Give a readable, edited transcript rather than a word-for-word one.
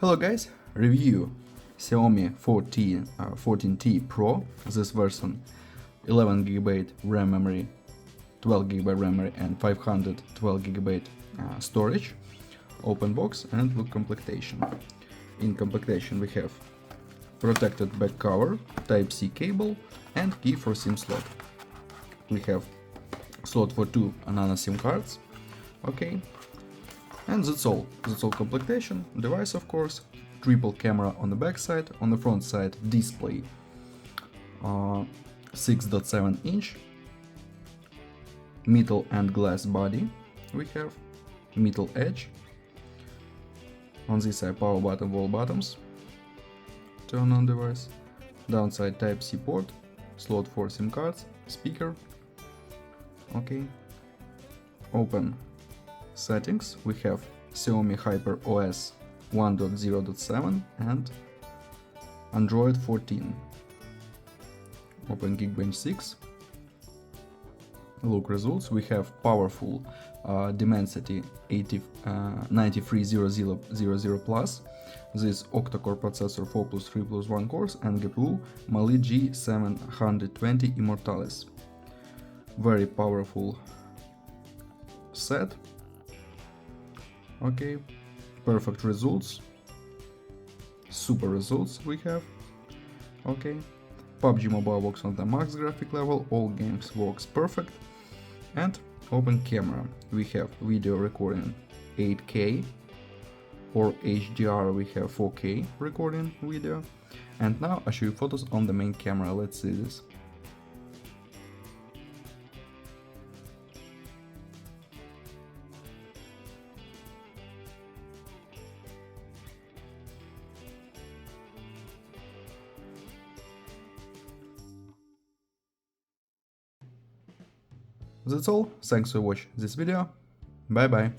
Hello guys, review Xiaomi 14T Pro. This version 11GB RAM memory, 12GB RAM memory and 512GB storage. Open box and look completion. In completion we have protected back cover, Type-C cable and key for SIM slot. We have slot for 2 nano SIM cards. Okay. And that's all completion. Device, of course, triple camera on the back side, on the front side display 6.7 inch, metal and glass body, we have metal edge, on this side power button, wall buttons, turn on device, downside Type-C port, slot for SIM cards, speaker, okay, open settings, we have Xiaomi Hyper OS 1.0.7 and Android 14. Open Geekbench 6. Look results, we have powerful Dimensity 930000 Plus, this octa-core processor 4+3+1 cores and GPU Mali G720 Immortalis. Very powerful set. Okay, perfect results, super results we have. Okay, PUBG Mobile works on the max graphic level, all games works perfect. And open camera, we have video recording 8K or HDR, we have 4K recording video. And now I show you photos on the main camera. Let's see this. That's all, thanks for watching this video, bye bye.